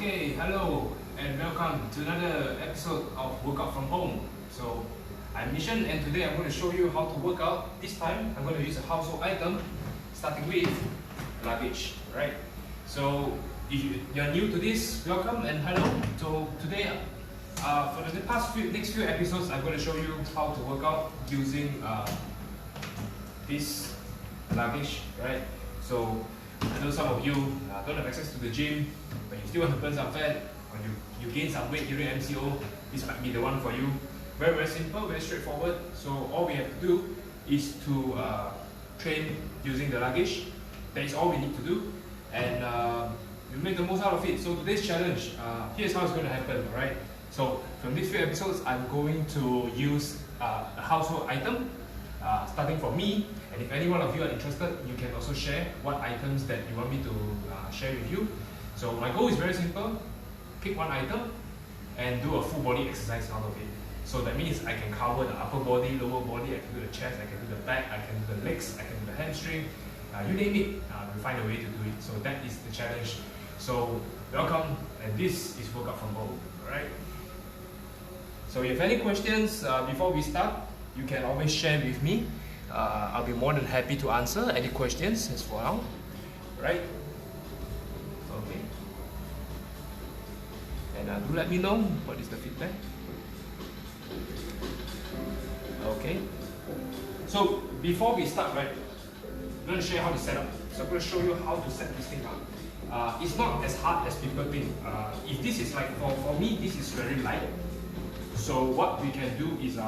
Okay, hello and welcome to another episode of Workout from Home. So I'm Mishan and today I'm going to show you how to work out. This time I'm going to use a household item starting with luggage, right? So if you're new to this, welcome and hello. So today for the next few episodes I'm going to show you how to work out using this luggage, right? So I know some of you don't have access to the gym, but you still want to burn some fat, or you gain some weight during MCO, this might be the one for you. Very, very simple, very straightforward. So all we have to do is to train using the luggage. That is all we need to do, and you make the most out of it. So today's challenge, here's how it's going to happen, right? So from these few episodes, I'm going to use a household item, starting from me. And if any one of you are interested, you can also share what items that you want me to share with you. So my goal is very simple: pick one item and do a full body exercise out of it. So that means I can cover the upper body, lower body, I can do the chest, I can do the back, I can do the legs, I can do the hamstring, you name it, we'll find a way to do it. So that is the challenge. So welcome, and this is Workout from Home, alright? So if you have any questions before we start, you can always share with me. I'll be more than happy to answer any questions as well, right? Okay. And do let me know what is the feedback. Okay. So before we start, right, I'm going to show you how to set up. So I'm going to show you how to set this thing up. It's not as hard as people think. If this is like, for me, this is very light. So what we can do is,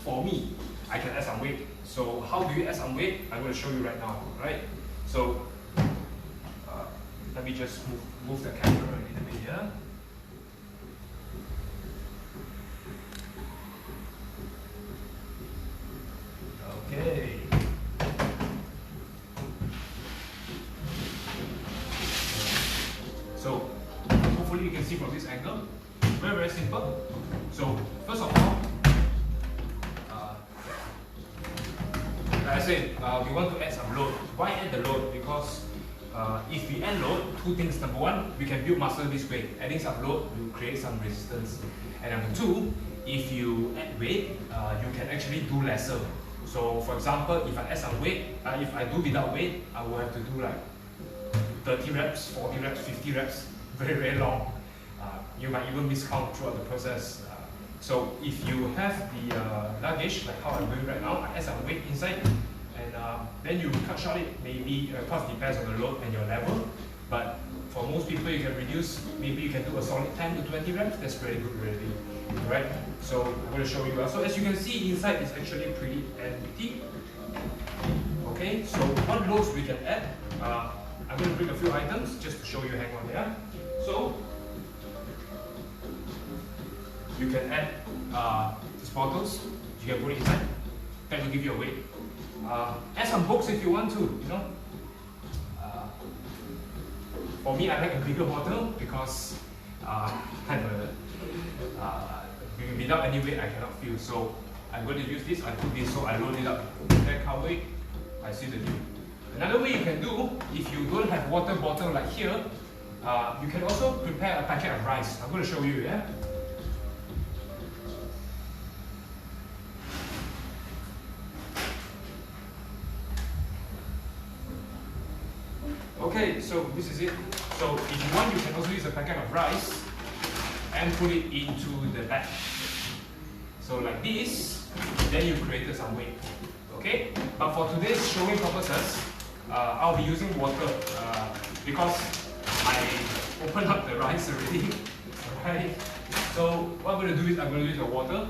for me, I can add some weight. So how do you add some weight? I'm going to show you right now, right? So let me just move the camera a little bit here. Okay. So hopefully you can see from this angle. Very, very simple. So first of all, like I said, we want to add some load. Why add the load? Because if we add load, two things. Number one, we can build muscle this way. Adding some load will create some resistance. And number two, if you add weight, you can actually do lesser. So for example, if I add some weight, if I do without weight, I will have to do like 30 reps, 40 reps, 50 reps, very, very long. You might even miscount throughout the process. So if you have the luggage, like how I'm doing right now, I add some weight inside, and then you cut short it, maybe, of course depends on the load and your level, but for most people you can reduce, maybe you can do a solid 10 to 20 reps, that's pretty good already, right? So I'm going to show you. So as you can see, inside is actually pretty empty. Okay, so what loads we can add, I'm going to bring a few items just to show you, hang on there. So you can add these bottles, you can put it inside, that will give you a weight. Add some books if you want to, you know. For me, I like a bigger bottle because without any weight I cannot feel. So I'm going to use this, I put this, so I load it up. That cover it, I see the view. Another way you can do, if you don't have water bottle like here, you can also prepare a packet of rice. I'm going to show you, yeah? Okay, so this is it. So if you want, you can also use a packet of rice and put it into the bag. So like this, then you created some weight. Okay? But for today's showing purposes, I'll be using water because I opened up the rice already. Alright? So what I'm going to do is I'm going to use the water.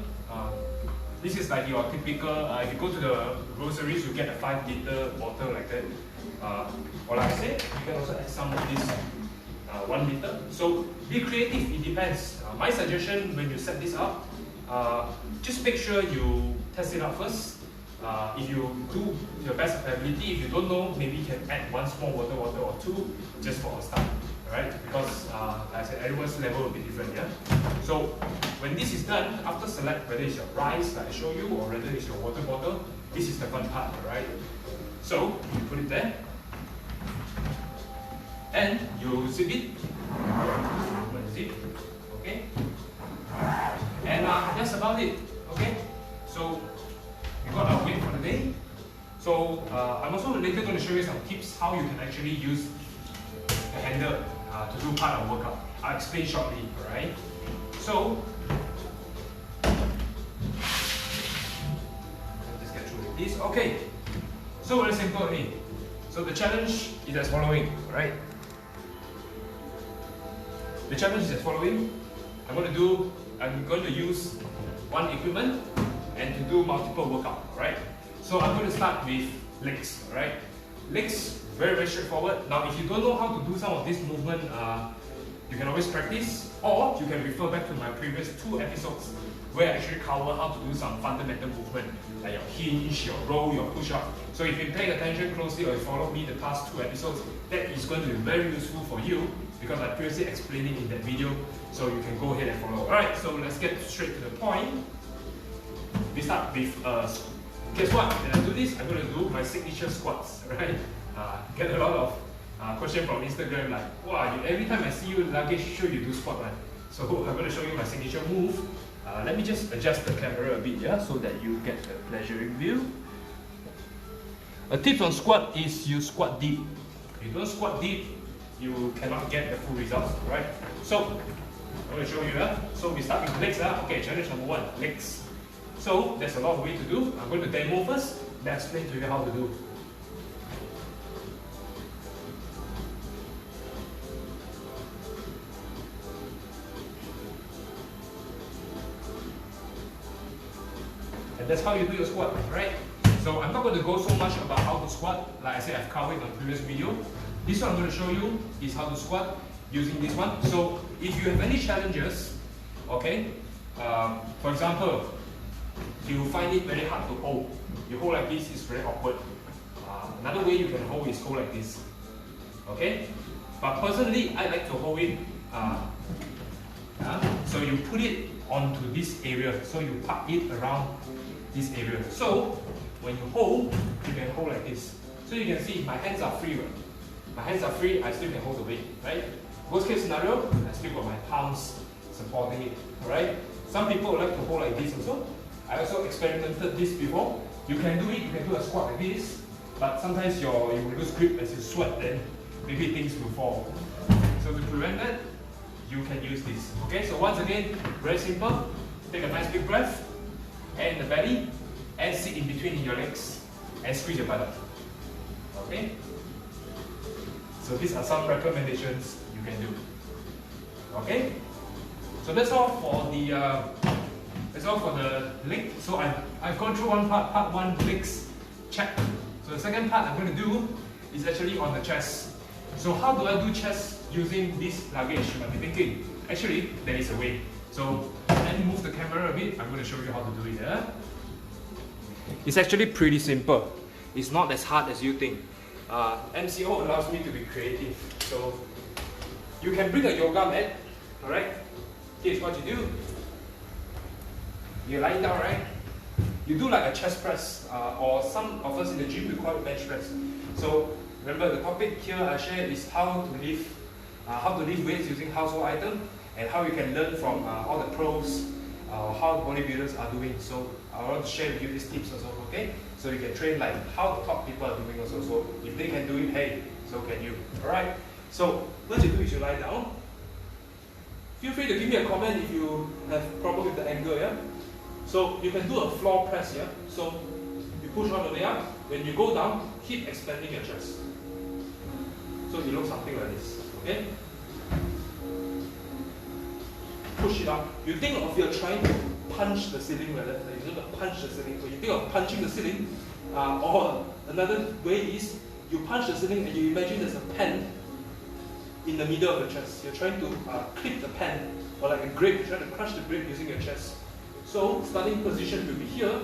This is like your typical, if you go to the groceries, you get a 5-liter bottle like that. Or like I said, you can also add some of this 1 liter. So be creative, it depends. My suggestion when you set this up, just make sure you test it out first. If you do your best of ability, if you don't know, maybe you can add one small water bottle or two just for a start. Alright? Because like I said, everyone's level will be different, yeah? So when this is done, after select whether it's your rice like I show you or whether it's your water bottle, this is the fun part, alright? So you put it there and you zip it. zip. Okay, and that's about it. Okay, so we got our weight for the day. So I'm also later going to show you some tips how you can actually use the handle to do part of the workout. I'll explain shortly. Alright. So let's just get through with this. Okay. So very simple only. So the challenge is as following. Alright. The challenge is as following. I'm going to use one equipment and to do multiple workout. Alright. So I'm going to start with legs, alright? Legs, very, very straightforward. Now, if you don't know how to do some of this movement, you can always practice, or you can refer back to my previous 2 episodes where I actually cover how to do some fundamental movement, like your hinge, your row, your push-up. So if you're paying attention closely or you followed me the past 2 episodes, that is going to be very useful for you because I previously explained it in that video, so you can go ahead and follow. Alright, so let's get straight to the point. We start with guess what? When I do this, I'm going to do my signature squats, right? Get a lot of questions from Instagram like, wow, every time I see you luggage, sure you do squat, right? So I'm going to show you my signature move. Let me just adjust the camera a bit, yeah, so that you get the pleasuring view. A tip on squat is you squat deep. If you don't squat deep, you cannot get the full results, right? So I'm going to show you, so we start with legs, okay, challenge number 1, legs. So there's a lot of way to do. I'm going to demo first, then explain to you how to do. And that's how you do your squat, right? So I'm not going to go so much about how to squat. Like I said, I've covered in my previous video. This one I'm going to show you is how to squat using this one. So if you have any challenges, okay, for example, you find it very hard to hold. You hold like this is very awkward. Another way you can hold is hold like this. Okay? But personally, I like to hold it. So you put it onto this area. So you tuck it around this area. So when you hold, you can hold like this. So you can see my hands are free. Right? My hands are free, I still can hold the weight. Right? Worst case scenario, I still got my palms supporting it. Alright? Some people like to hold like this also. I also experimented this before. You can do it, you can do a squat like this, but sometimes you will lose grip as you sweat, then maybe things will fall. So to prevent that, you can use this. Okay, so once again, very simple. Take a nice big breath, and the belly, and sit in between your legs, and squeeze your butt up. Okay? So these are some recommendations you can do. Okay? So that's all for the leg. So I've gone through one part 1 legs, check. So the second part I'm going to do is actually on the chest. So how do I do chest using this luggage? You might be thinking, actually there is a way. So let me move the camera a bit, I'm going to show you how to do it. Yeah? It's actually pretty simple. It's not as hard as you think. MCO allows me to be creative. So you can bring a yoga mat, alright? Here's what you do. You're lying down, right? You do like a chest press, or some of us in the gym we call it bench press. So remember the topic here I share is how to lift weights using household item, and how you can learn from all the pros, how bodybuilders are doing. So I want to share with you these tips also, okay? So you can train like how the top people are doing also. So if they can do it, hey, so can you. Alright? So what you do is you lie down. Feel free to give me a comment if you have problem with the angle, yeah? So you can do a floor press, yeah? So you push all the way up. When you go down, keep expanding your chest. So you look something like this, okay? Push it up. You think of you're trying to punch the ceiling like that. You're going to punch the ceiling. So you think of punching the ceiling, or another way is you punch the ceiling and you imagine there's a pen in the middle of the chest. You're trying to clip the pen, or like a grape, you're trying to crush the grape using your chest. So starting position will be here,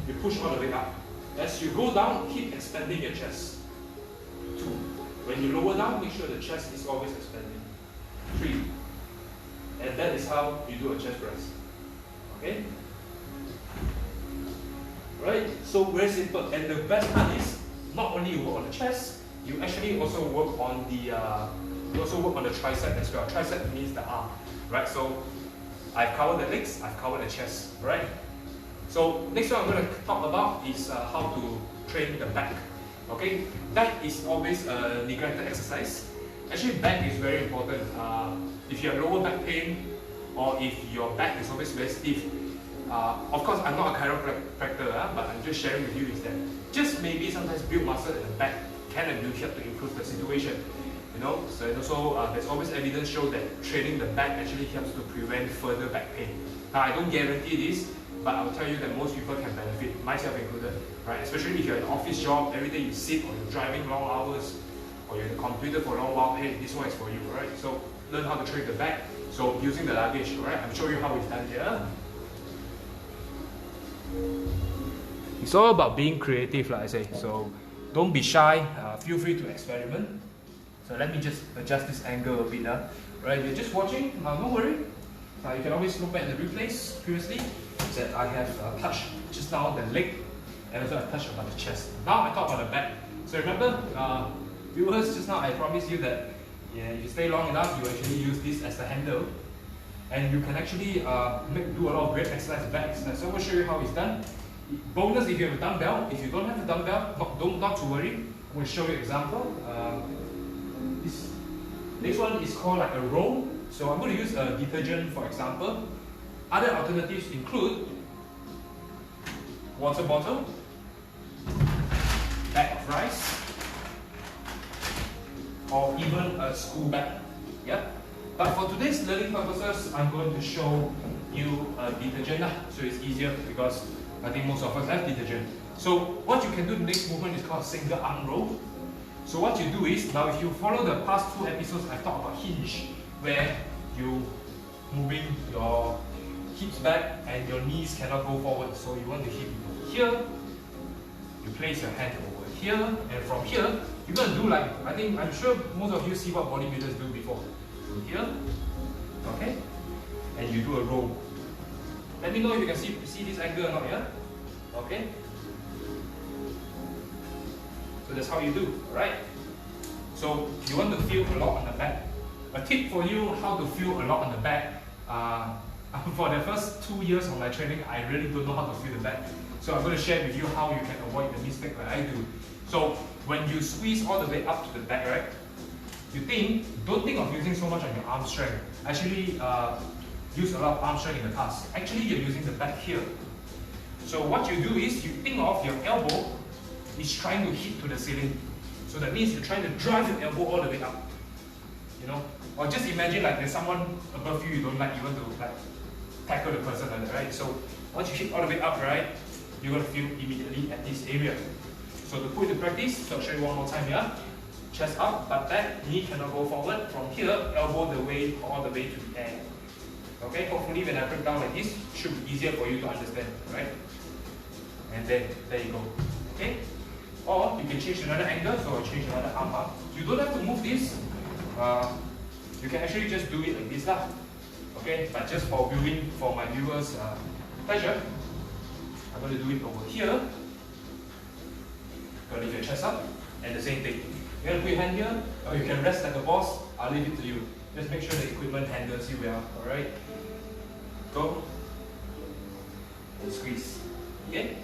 you push all the way up. As you go down, keep expanding your chest. 2. When you lower down, make sure the chest is always expanding. 3. And that is how you do a chest press. Okay? Right? So very simple. And the best part is, not only you work on the chest, you actually also work on the We also work on the tricep as well. Tricep means the arm, right? So I've covered the legs, I've covered the chest, right? So next one I'm going to talk about is how to train the back. Okay, back is always a neglected exercise. Actually, back is very important. If you have lower back pain, or if your back is always very stiff, of course I'm not a chiropractor, but I'm just sharing with you is that just maybe sometimes build muscle at the back can and will help to improve the situation. You know, so and also there's always evidence show that training the back actually helps to prevent further back pain. Now I don't guarantee this, but I'll tell you that most people can benefit, myself included, right? Especially if you're in an office job, every day you sit or you're driving long hours, or you're in the computer for a long while, hey, this one is for you, right? So learn how to train the back. So using the luggage, right? I'm showing you how it's done here. It's all about being creative, like I say. So don't be shy. Feel free to experiment. So let me just adjust this angle a bit now. Right, you're just watching. Don't worry. You can always look back at the replays previously. That I have touched just now the leg, and also I touched about the chest. Now I talk about the back. So remember, viewers, just now I promised you that if you stay long enough, you actually use this as the handle, and you can actually do a lot of great exercise, back exercise. So I'm going to show you how it's done. Bonus if you have a dumbbell. If you don't have a dumbbell, not to worry. I'm going to show you an example. This next one is called like a roll. So I'm going to use a detergent for example. Other alternatives include water bottle, bag of rice, or even a school bag. Yeah. But for today's learning purposes, I'm going to show you a detergent. So it's easier because I think most of us have detergent. So what you can do, the next movement is called single arm row. So what you do is, now if you follow the past 2 episodes, I've talked about hinge, where you moving your hips back and your knees cannot go forward. So you want the hip here, you place your hand over here, and from here, you're going to do like, I'm sure most of you see what bodybuilders do before. So here, okay, and you do a roll. Let me know if you can see this angle or not, yeah? Okay? So that's how you do, right? So you want to feel a lot on the back. A tip for you how to feel a lot on the back. For the first 2 years of my training, I really don't know how to feel the back. So I'm going to share with you how you can avoid the mistake that I do. So when you squeeze all the way up to the back, right? Don't think of using so much on your arm strength. Actually, use a lot of arm strength in the past. Actually, you're using the back here. So what you do is you think of your elbow is trying to hit to the ceiling. So that means you're trying to drive your elbow all the way up. You know, or just imagine like there's someone above you don't like, you want to like tackle the person like that, right? So once you hit all the way up, right, you're going to feel immediately at this area. So to put into practice, so I'll show you one more time here. Chest up, butt back, knee cannot go forward. From here, elbow the way all the way to the air. Okay, hopefully when I break down like this, it should be easier for you to understand, right? And then, there you go. Okay? Or you can change another angle, so I'll change another arm up. You don't have to move this. You can actually just do it like this lah. Okay, but just for viewing, for my viewers' pleasure, I'm going to do it over here. Going to lift your chest up, and the same thing. You're going to put your hand here, or you can rest like a boss. I'll leave it to you. Just make sure the equipment handles you well. Alright? Go. And squeeze. Okay?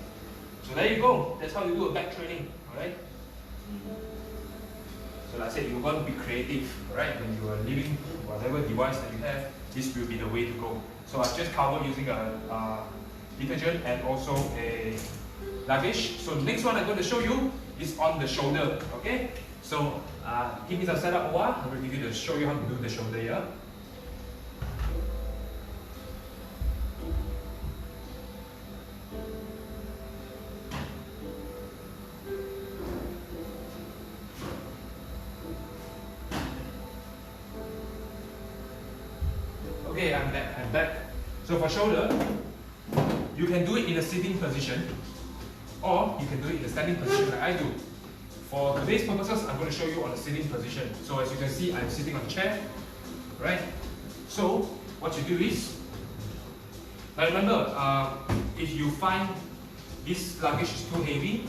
So there you go. That's how you do a back training. Alright? So like I said, you're going to be creative. Alright? When you are living whatever device that you have, this will be the way to go. So I've just covered using a detergent and also a luggage. So the next one I'm going to show you is on the shoulder. Okay? So give me some setup a while. I'm going to give you show you how to do the shoulder here. Okay, I'm back. So for shoulder, you can do it in a sitting position, or you can do it in a standing position like I do. For today's purposes, I'm going to show you on a sitting position. So as you can see, I'm sitting on a chair, right? So what you do is, now remember, if you find this luggage is too heavy,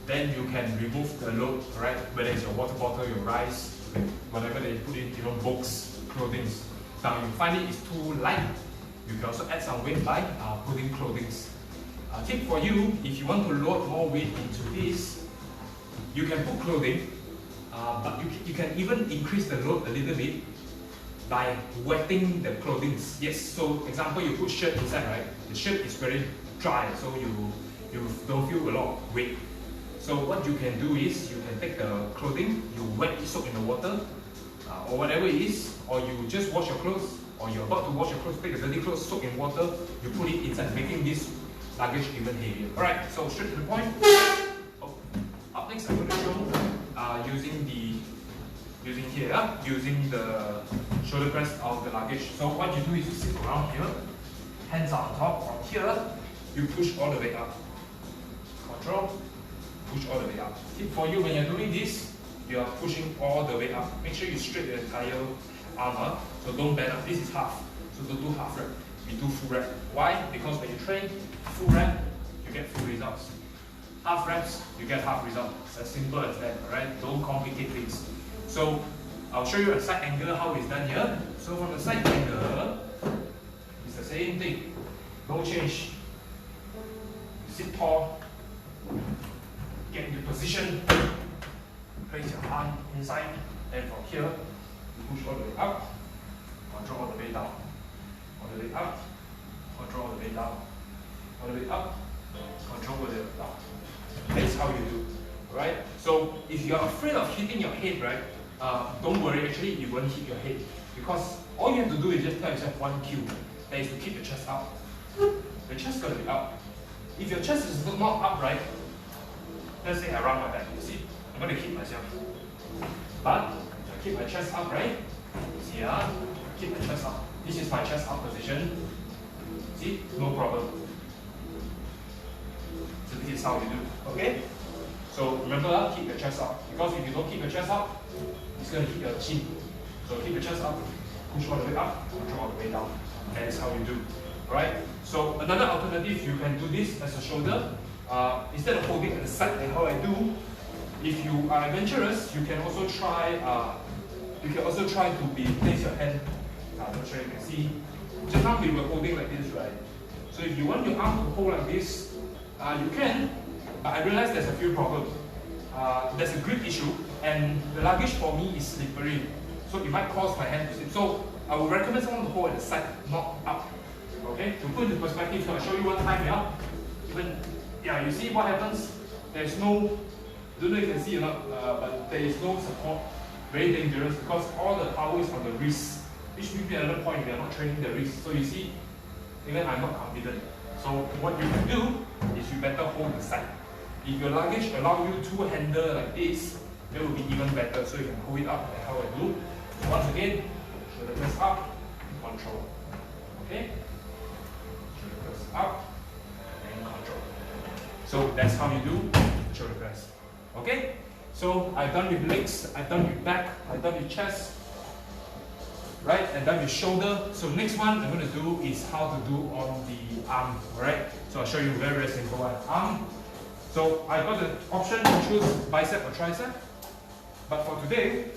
then you can remove the load, right? Whether it's your water bottle, your rice, whatever they put in, books, clothing. Now you find it is too light, you can also add some weight by putting clothing. Tip for you, if you want to load more weight into this, you can put clothing, but you can even increase the load a little bit by wetting the clothing. Yes, so example, you put shirt inside, right? The shirt is very dry, so you don't feel a lot of weight. So what you can do is, you can take the clothing, you wet it, soak in the water, or whatever it is, or you just wash your clothes, or you're about to wash your clothes, take the dirty clothes, soak in water, you put it inside, making this luggage even heavier. Alright, so straight to the point. Up next, I'm going to show using the shoulder press of the luggage. So what you do is you sit around here, hands are on top. From here, you push all the way up. Control, push all the way up. Tip for you, when you're doing this, you are pushing all the way up. Make sure you straight the entire armor, so don't bend up. This is half, so don't do half rep. We do full rep. Why? Because when you train full rep, you get full results. Half reps, you get half results. It's as simple as that, alright? Don't complicate things. So I'll show you a side angle how it's done here. So from the side angle, it's the same thing. No change. You sit tall, get into position, place your hand inside, and from here, you push all the way up, control all the way down. All the way up, control all the way down. All the way up, control all the way down. That's how you do, right? So if you are afraid of hitting your head, right? Don't worry, actually you won't hit your head, because all you have to do is just tell yourself one cue, that is to keep the chest up. The chest got to be up. If your chest is not up, right? Let's say I round my back, you see? I'm going to hit myself. But I keep my chest up, right? See, keep my chest up. This is my chest up position. See? No problem. So this is how you do, okay? So remember, keep your chest up. Because if you don't keep your chest up, it's going to hit your chin. So keep your chest up, push all the way up, control all the way down. That is how you do. Alright? So another alternative, you can do this as a shoulder. Instead of holding at the side like how I do, if you are adventurous, you can also try to place your hand. I'm not sure you can see. Just now we were holding like this, right? So if you want your arm to hold like this, you can. But I realize there's a few problems. There's a grip issue, and the luggage for me is slippery, so it might cause my hand to slip. So I would recommend someone to hold at the side, not up. Okay? To put into perspective, I'll show you one time here. Even, yeah, you see what happens? There's no, don't know if you can see or not, but there is no support. Very dangerous, because all the power is on the wrist. Which will be another point, we are not training the wrist. So you see, even I'm not confident. So what you can do is you better hold the side. If your luggage allows you to handle like this, that will be even better. So you can hold it up like how I do. So once again, shoulder press up, control. Okay? Shoulder press up, and control. So that's how you do shoulder press. Okay? So I've done with legs, I've done with back, I've done with chest, right? And done with shoulder. So next one I'm going to do is how to do on the arm, alright? So I'll show you very, very simple one. Arm. So I've got the option to choose bicep or tricep. But for today,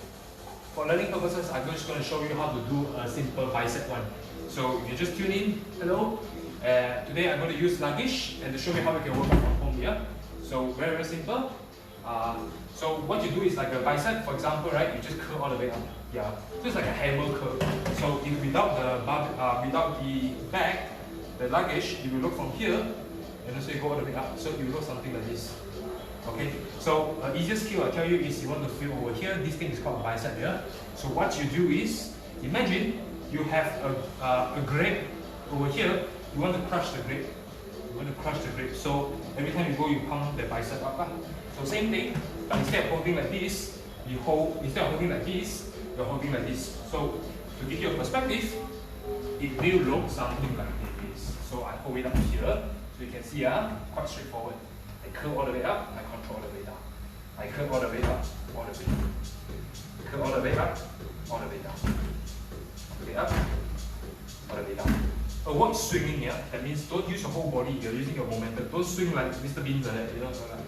for learning purposes, I'm just going to show you how to do a simple bicep one. So if you just tune in, hello. Today I'm going to use luggage and to show you how we can work out from home here. So very, very simple. So what you do is like a bicep, for example, right? You just curl all the way up. Yeah, just like a hammer curl. So if without the bag, the luggage, you will look from here, and also you go all the way up. So you look something like this. Okay. So easiest skill I tell you is you want to feel over here. This thing is called bicep here. So what you do is, imagine you have a grape over here. You want to crush the grape. You want to crush the grape. So every time you go, you pump the bicep up. So same thing, but instead of holding like this, instead of holding like this, you're holding like this. So to give you a perspective, it will look something like this. So I hold it up here, so you can see quite straightforward. I curl all the way up, I control all the way down. I curl all the way up, all the way down. Curl all the way up, all the way down. All the way up, all the way down. Avoid swinging here. That means don't use your whole body, you're using your momentum. Don't swing like Mr. Bean like that, you know, so like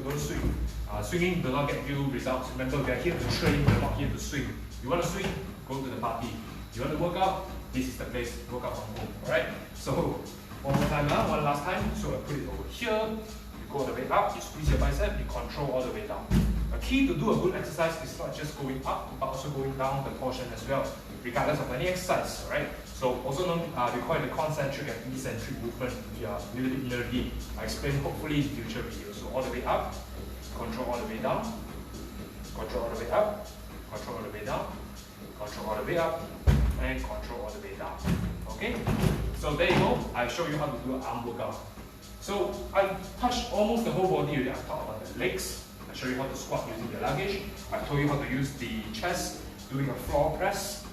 don't swing. Swinging will not get you results. Remember, we are here to train, we are not here to swing. You want to swing? Go to the party. You want to work out? This is the place to work out from home. Alright? So, one more time, one last time. So I put it over here. You go all the way up, you squeeze your bicep, you control all the way down. A key to do a good exercise is not just going up, but also going down the portion as well, regardless of any exercise. Alright? So also known, we call it the concentric and eccentric movement. We are a little bit nerdy. I explain hopefully in future videos. So all the way up, control all the way down, control all the way up, control all the way down, control all the way up, and control all the way down. Okay? So there you go. I show you how to do an arm workout. So I touched almost the whole body already. I talked about the legs. I show you how to squat using the luggage. I told you how to use the chest, doing a floor press,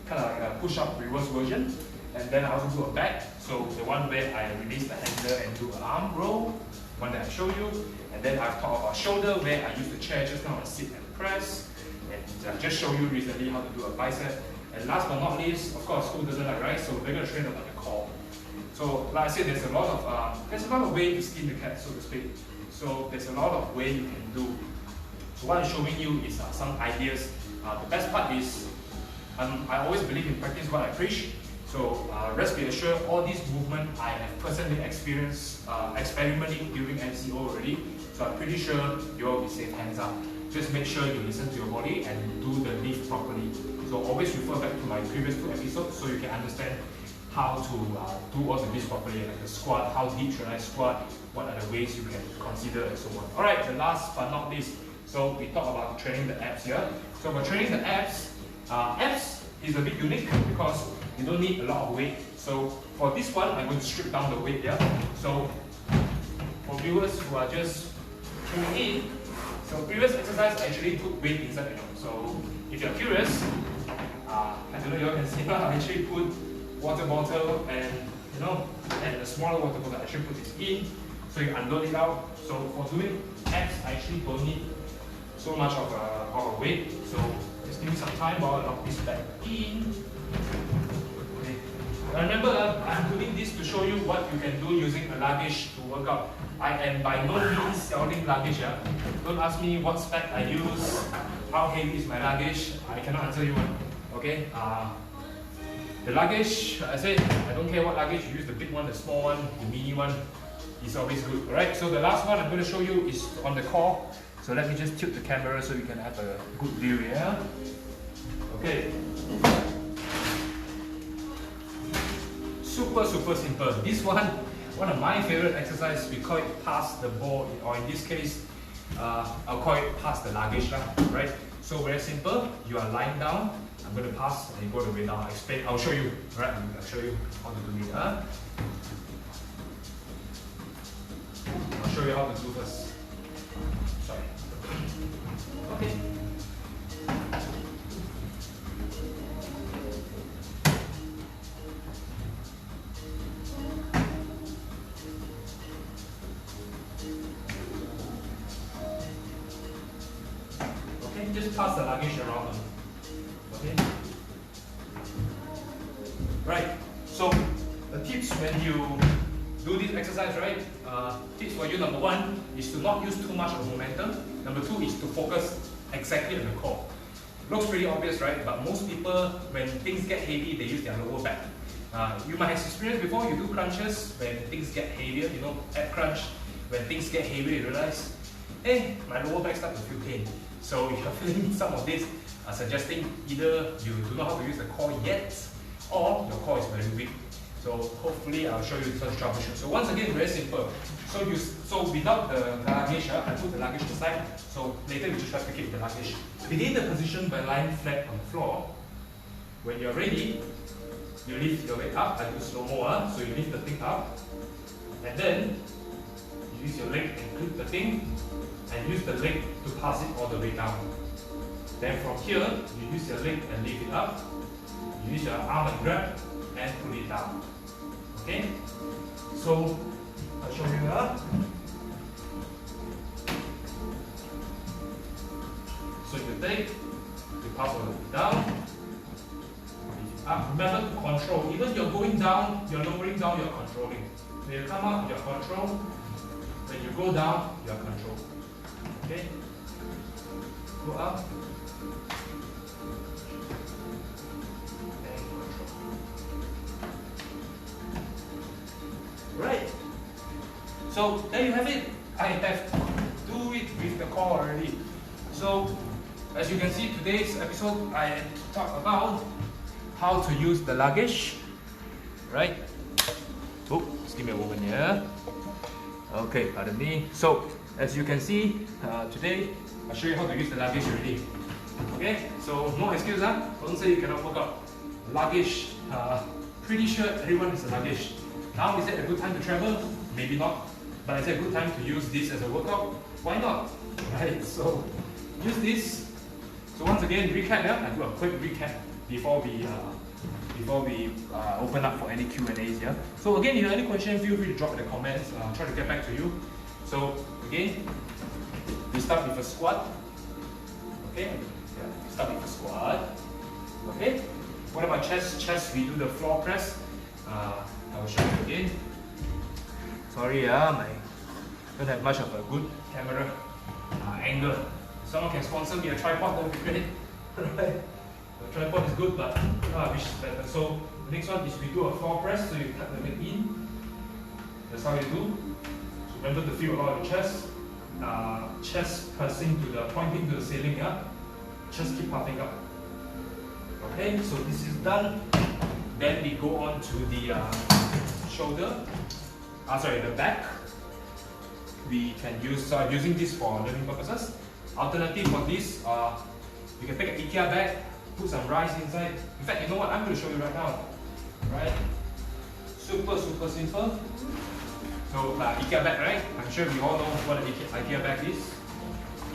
kind of like a push-up reverse version. And then I also do a back. So the one where I release the handle and do an arm roll, one that I show you. And then I've talked about shoulder, where I use the chair just now and sit and press. And I just show you recently how to do a bicep. And last but not least, of course, who doesn't like rice? So we're going to train about the core. So like I said, there's a lot of ways to skin the cat, so to speak. So there's a lot of ways you can do. So what I'm showing you is some ideas. The best part is I always believe in practice what I preach. So rest be assured, all these movements I have personally experienced experimenting during MCO already. So I'm pretty sure you all will be safe, hands up. Just make sure you listen to your body and do the lift properly. So always refer back to my previous 2 episodes so you can understand how to do all the lifts properly, like the squat, how deep should I squat, what are the ways you can consider and so on. Alright, the last but not least, so we talk about training the abs here. So for training the abs is a bit unique because you don't need a lot of weight. So for this one, I'm going to strip down the weight here. So for viewers who are just tuning in, so previous exercise I actually put weight inside, So if you're curious, I don't know if you can see, I actually put water bottle and and a smaller water bottle. I actually put this in, so you unload it out. So for doing abs, I actually don't need so much of a weight. So just give me some time while I lock this back in. Okay. Remember, I'm doing this to show you what you can do using a luggage to work out. I am by no means selling luggage. Don't ask me what spec I use, how heavy is my luggage. I cannot answer you. Okay. The luggage, I said, I don't care what luggage you use, the big one, the small one, the mini one, is always good. Alright, so the last one I'm going to show you is on the core. So let me just tilt the camera so you can have a good view here. Okay. Super simple. This one of my favorite exercises, we call it pass the ball, or in this case, I'll call it pass the luggage, right? So very simple, you are lying down, I'm going to pass and you go the way down. I'll show you, right? I'll show you how to do it. I'll show you how to do first. Sorry. Okay. Okay, just pass the luggage around. Okay. Right. So the tips when you do this exercise, right? Tips for you, number 1 is to not use too much of momentum. Number 2 is to focus exactly on the core. Looks pretty obvious, right? But most people, when things get heavy, they use their lower back. You might have experienced before, you do crunches when things get heavier, ab crunch. When things get heavier, you realize, hey, my lower back starts to feel pain. So if you're feeling some of this, suggesting either you do not know how to use the core yet, or your core is very weak. So hopefully I'll show you such troubleshoot. So once again, very simple. So without the luggage, I put the luggage aside. So later we just replicate the luggage. Begin the position by lying flat on the floor. When you're ready, you lift your leg up. I do slow-mo, so you lift the thing up. And then you use your leg and grip the thing, and use the leg to pass it all the way down. Then from here, you use your leg and lift it up. You use your arm and grab and pull it down. Okay? So I'll show you that. So you take, you pass all the way down. Lift it up. Remember to control. Even you're going down, you're lowering down, you're controlling. When you come up, you're control. When When you go down, you are controlled. Okay? Go up. And control. Right. So there you have it. I have do it with the core already. So as you can see, today's episode I talk about how to use the luggage. Right? Oh, just give me a moment here. Okay, pardon me. So as you can see, today I'll show you how to use the luggage already. Okay, so no excuse, huh? Don't say you cannot work out. Luggage, pretty sure everyone has a luggage. Now is it a good time to travel? Maybe not. But is it a good time to use this as a workout? Why not? Right, so use this. So once again, recap, yeah? I do a quick recap before we open up for any Q&As, yeah? So again, if you have any questions, feel free to drop in the comments. I'll try to get back to you. So again, we start with a squat. Okay, yeah, we start with a squat. Okay, what about chest? Chest, we do the floor press. I will show you again. Sorry, I don't have much of a good camera angle. Someone can sponsor me a tripod, that would be great. Right? The tripod is good, but I wish it's better. So the next one is we do a floor press. So you tuck the leg in. That's how you do. So remember to feel a lot of the chest. Chest pressing to the pointing to the ceiling. Yeah. Chest keep puffing up. Okay. So this is done. Then we go on to the shoulder. The back. We can use. So I'm using this for learning purposes. Alternative for this, you can take an IKEA bag. Put some rice inside. In fact, you know what? I'm going to show you right now. Right? Super simple. So IKEA bag, right? I'm sure we all know what an IKEA bag is.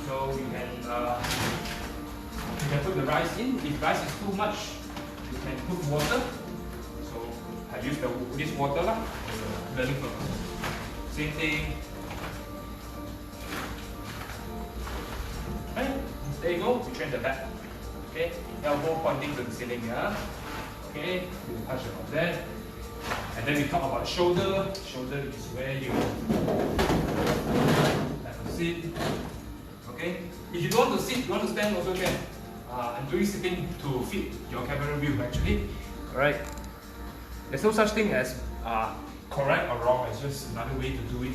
So you can put the rice in. If rice is too much, you can put water. So I use this water lah for learning purpose. Same thing. Right? There you go. We train the back. Okay, elbow pointing to the ceiling, yeah. Okay, you touch about that. And then we talk about shoulder. Shoulder is where you have to sit. Okay, if you don't want to sit, you want to stand also can. I'm doing sitting to fit your camera view actually. Alright, there's no such thing as correct or wrong, it's just another way to do it.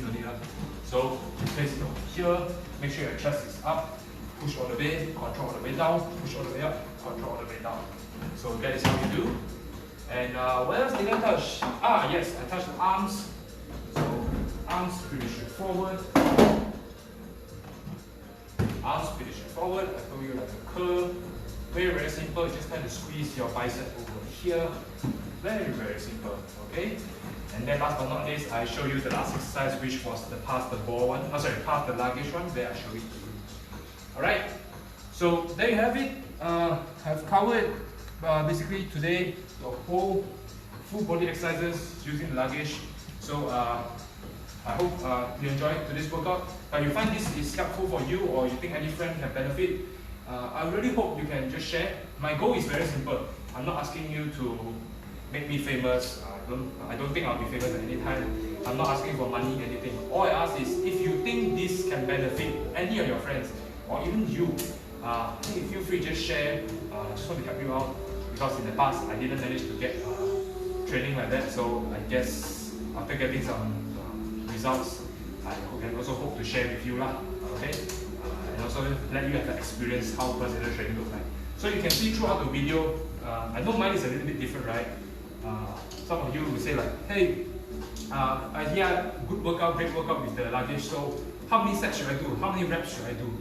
So you place it over here, make sure your chest is up. Push all the way, control all the way down, push all the way up, control all the way down. So that is how you do. And what else did I touch? Yes, I touched the arms. So arms pretty straightforward. Arms pretty straightforward. I told you like a curl. Very simple. You just kind of squeeze your bicep over here. Very simple. Okay. And then last but not least, I show you the last exercise, which was the pass the ball one. Pass the luggage one. There I show it to you. Alright, so there you have it. I've covered basically today the whole full body exercises using the luggage. So I hope you enjoyed today's workout. If you find this is helpful for you or you think any friend can benefit, I really hope you can just share. My goal is very simple. I'm not asking you to make me famous. I don't think I'll be famous at any time. I'm not asking for money, anything. All I ask is if you think this can benefit any of your friends, or even you, feel free to just share. Just want to help you out because in the past I didn't manage to get training like that. So I guess after getting some results, I can also hope to share with you lah. Okay, and also let you have the experience how personal training looks like. So you can see throughout the video. I know mine is a little bit different, right? Some of you will say like, hey, I hear good workout, great workout with the luggage. So how many sets should I do? How many reps should I do?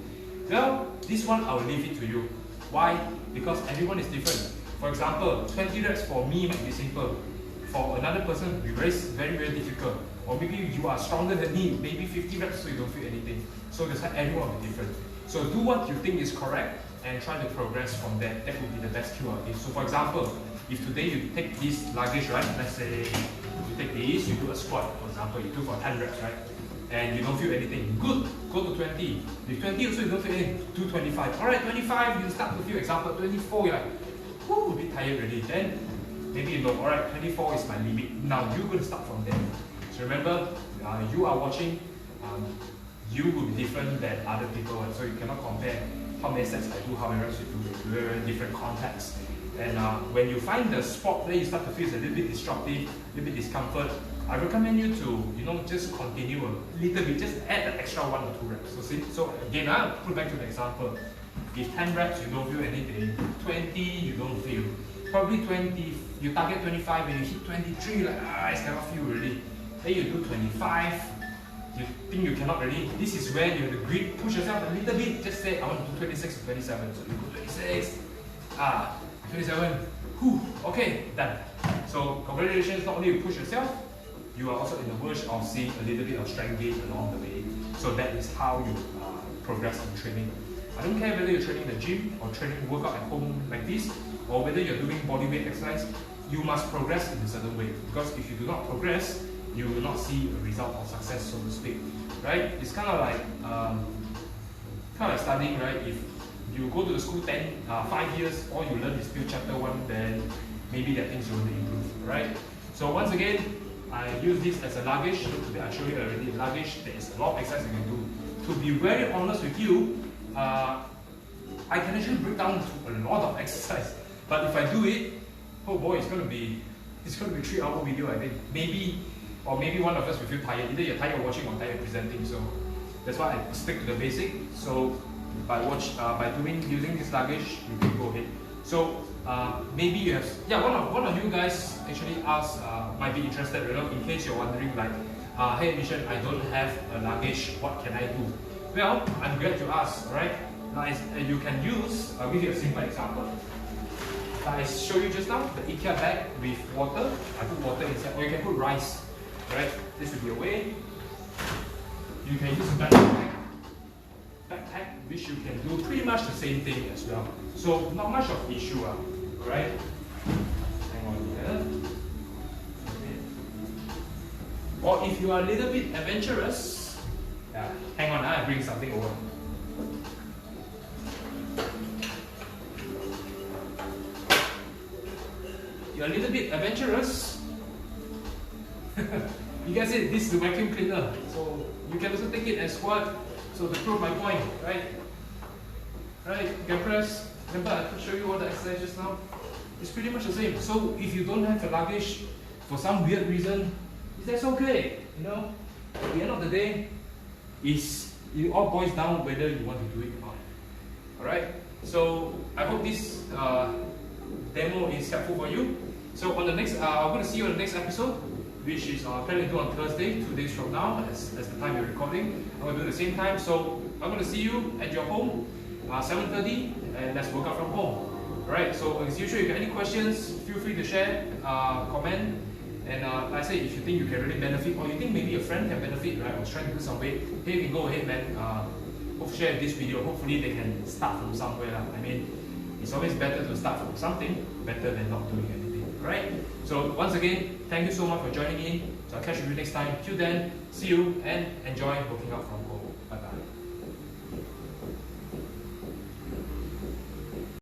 Well, this one I will leave it to you. Why? Because everyone is different. For example, 20 reps for me might be simple. For another person, it will be very difficult. Or maybe you are stronger than me, maybe 50 reps so you don't feel anything. So that's why everyone will be different. So do what you think is correct and try to progress from there. That would be the best QRT. So for example, if today you take this luggage, right? Let's say you take this, you do a squat, for example, you do for 10 reps, right? And you don't feel anything. Good, go to 20. If 20 also you don't feel anything, do 25. Alright, 25, you start to feel, example, 24, you're like, whoo, a bit tired already. Then maybe you know, alright, 24 is my limit. Now you're going to start from there. So remember, you are watching, you will be different than other people, and so you cannot compare how many sets I do, how many reps you do, in very different contexts. And when you find the spot where you start to feel a little bit disruptive, a little bit discomfort, I recommend you to, just continue a little bit, just add an extra 1 or 2 reps. So see, so again, I'll put back to the example. If 10 reps you don't feel anything, 20 you don't feel, probably 20, you target 25 and you hit 23, like I cannot feel really. Then you do 25, you think you cannot really. This is where you have to grit, push yourself a little bit. Just say I want to do 26 or 27. So you go 26, 27, whew, okay, done. So congratulations, not only you push yourself, you are also in the verge of seeing a little bit of strength gain along the way. So that is how you progress in training. I don't care whether you're training in the gym or training workout at home like this, or whether you're doing bodyweight exercise, you must progress in a certain way. Because if you do not progress, you will not see a result of success, so to speak. Right? It's kind of like studying, right? If you go to the school 5 years, all you learn is still chapter 1, then maybe there are things you want to improve, right? So once again, I use this as a luggage. I showed you already luggage. There is a lot of exercise you can do. To be very honest with you, I can actually break down to a lot of exercise. But if I do it, oh boy, it's gonna be 3-hour video, I think. Maybe one of us will feel tired. Either you're tired of watching or tired of presenting. So that's why I stick to the basic. So using this luggage, you can go ahead. So maybe you have, one of you guys actually asked, might be interested, in case you're wondering, like, hey Mission, I don't have a luggage, what can I do? Well, I'm glad to ask, right? Now, you can use, I'll give you a simple example. I showed you just now, the IKEA bag with water. I put water inside, or you can put rice, right? This will be a way. You can use a backpack, which you can do pretty much the same thing as well. So not much of issue, right? Hang on here. Or if you are a little bit adventurous, hang on, I bring something over. You're a little bit adventurous. You guys said this is the vacuum cleaner, so you can also take it as what. So to prove my point, right? Right, you can press. Remember, I could show you all the exercises just now. It's pretty much the same. So if you don't have a luggage for some weird reason, that's okay. At the end of the day, it all boils down whether you want to do it or not. Alright? So I hope this demo is helpful for you. So on the next, I'm going to see you on the next episode, which is planning to do on Thursday, 2 days from now, as the time you're recording. I'm going to do the same time. So I'm going to see you at your home, 7:30, and let's work out from home. Alright, so as usual, if you have any questions, feel free to share, comment. And like I say, if you think you can really benefit, or you think maybe a friend can benefit, right, or trying to lose some weight, hey, you can go ahead, man. Share this video. Hopefully they can start from somewhere. I mean, it's always better to start from something, better than not doing anything, right? So once again, thank you so much for joining in. So I'll catch you next time. Till then, see you and enjoy working out from home.